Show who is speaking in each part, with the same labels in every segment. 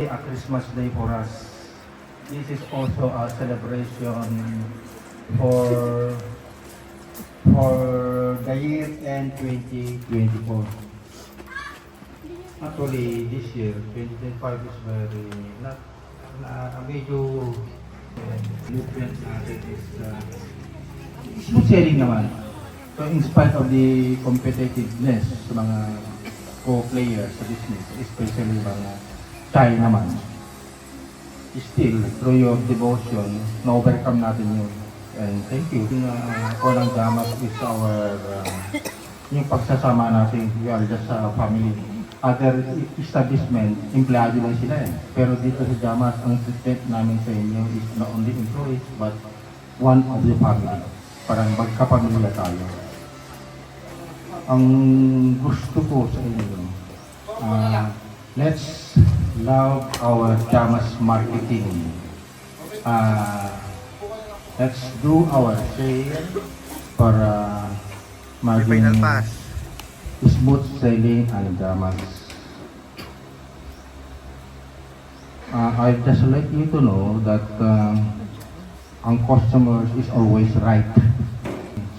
Speaker 1: A Christmas day for us. This is also a celebration for for the year end 2024. Actually, this year 2025 is very not medyo movement natin is smooth sailing naman. So in spite of the competitiveness sa mga co-players sa business, especially mga Chai naman, still, through your devotion, na-overcome natin yun. And thank you. Walang damas is our, yung pagsasama natin, we are just a family. Other establishment, empleyado lang sila eh. Pero dito sa Jamas, ang treatment namin sa inyo is not only employees, but one of the family. Parang magkapamilya tayo. Ang gusto ko sa inyo, let's love our Jamas marketing. Let's do our share para maging smooth selling ang Jamas. I'd just like you to know that ang customers is always right.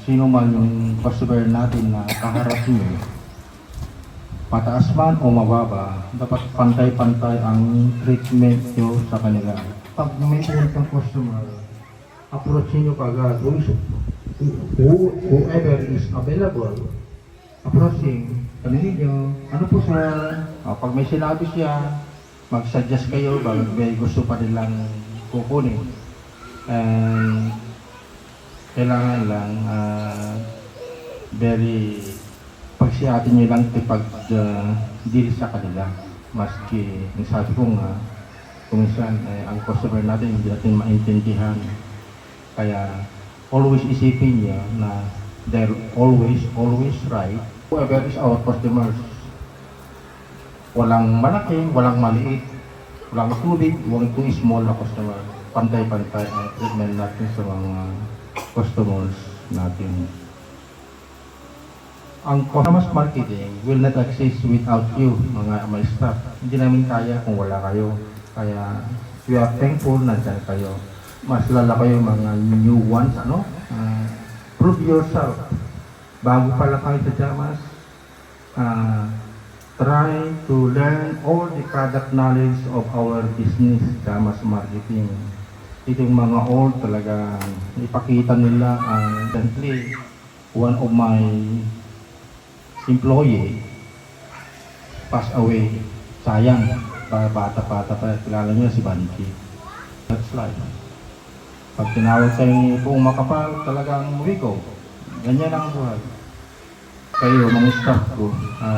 Speaker 1: Sino man yung customer natin na kaharap nyo, pataas man o mababa, dapat pantay-pantay ang treatment nyo sa kanila. Pag may kang customer, approach nyo kagad. Whoever is available, approaching, tanongin nyo, ano po sir? Pag may sinabi siya, mag-suggest kayo, bakit may gusto pa nilang kukunin. And kailangan lang very pagsiyatin nyo lang ipag-deal sa kanila. Maski, yung sabi ko nga, kung minsan ang customer natin hindi natin maintindihan. Kaya always isipin niya na they're always right. Whoever is our customers, walang malaki, walang maliit, walang tubig, walang too small na customer. Pantay-pantay ang treatment natin sa mga customers natin. Ang Jamas marketing will not exist without you, mga my staff. Hindi namin kaya kung wala kayo. Kaya we are thankful na dyan kayo. Mas lala kayo mga new ones, prove yourself. Bago pala kayo sa Jamas, try to learn all the product knowledge of our business, Jamas marketing. Itong mga old talaga ipakita nila. Recently, one of my employee passed away. Sayang, bata-bata pa, kilala niyo si Banki. That's life. Pag tinawag kayo kung makapal, talagang wigo. Ganyan ang buhay. Kayo, mga staff ko,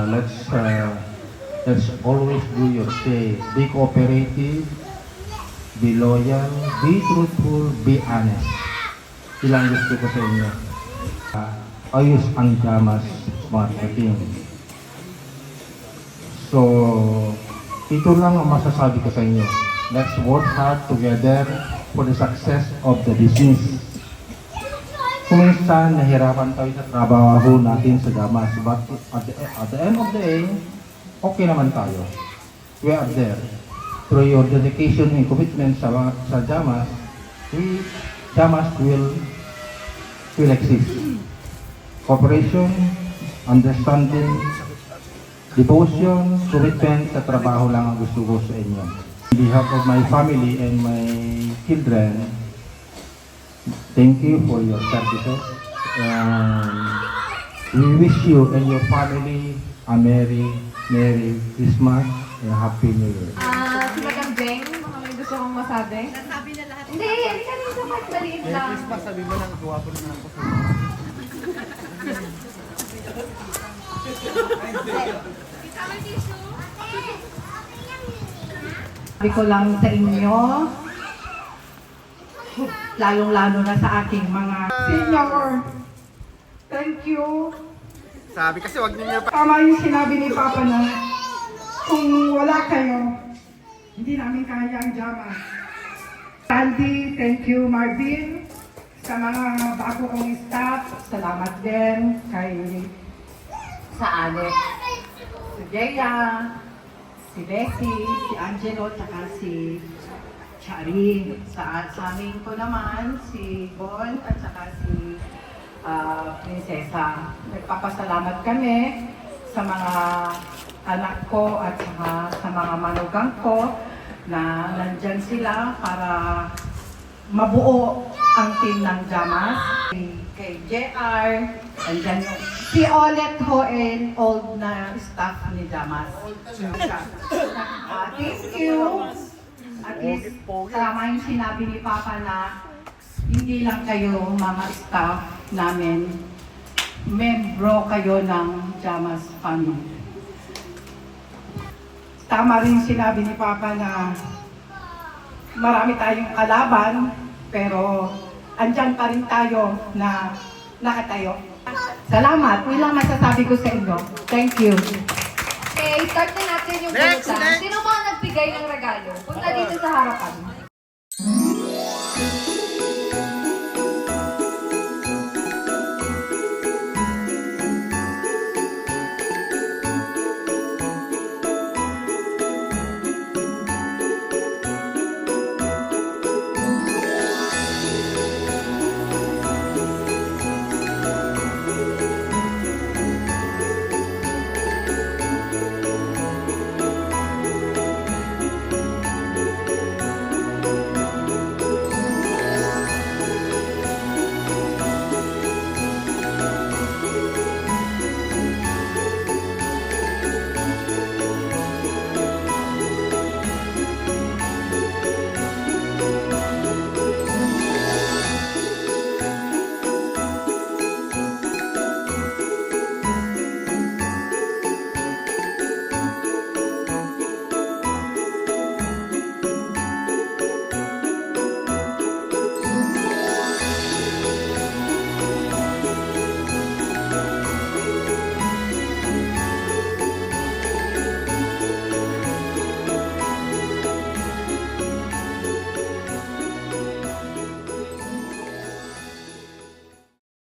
Speaker 1: let's always do your say. Be cooperative, be loyal, be truthful, be honest. Ilang gusto ko sa inyo. Ayos ang Jamas marketing. So, ito lang ang masasabi ko sa inyo. Let's work hard together for the success of the business. Kung minsan nahirapan tayo sa trabaho natin sa Jamas, but at the end of the day, okay naman tayo. We are there. Through your dedication and commitment sa Jamas, Jamas will exist. Cooperation, understanding, devotion, commitment sa trabaho lang ang gusto ko sa inyo. On behalf of my family and my children, thank you for your services. We wish you and your family a Merry Christmas and Happy New Year.
Speaker 2: Sila kang Jeng, mga may gusto kong masabi.
Speaker 3: Nasabi na lahat.
Speaker 2: Hindi, hindi ka rin sa part maliit lang.
Speaker 4: Christmas, sabi mo lang, gawa ko naman ako.
Speaker 2: Sabi ko lang sa inyo, lalong-lalo na sa aking mga senior. Thank you.
Speaker 4: Sabi kasi wag niyo pa.
Speaker 2: Tama yung sinabi ni Papa na kung wala kayo, hindi namin kaya ang Jamas. Andy, thank you Marvin. Sa mga bago kong staff, salamat din kay sa Alex, si Jeya, si Bessie, si Angelo, tsaka si Chari. Sa amin ko naman, si Bon at saka si Prinsesa. Nagpapasalamat kami sa mga anak ko at saka sa mga manugang ko na nandyan sila para mabuo ang team ng Jamas. Kay JR, andyan yung si Olet Hoen, old na staff ni Jamas. Thank you. At least, tama yung sinabi ni Papa na hindi lang kayo mga staff namin, membro kayo ng Jamas family. Tama rin sinabi ni Papa na marami tayong kalaban, pero andyan pa rin tayo na nakatayo. Salamat. Yun lang masasabi ko sa inyo. Thank you.
Speaker 3: Okay, start na natin yung
Speaker 4: Next,
Speaker 3: pulutan.
Speaker 4: next.
Speaker 3: Sino mga nagbigay ng regalo? Punta dito sa harapan.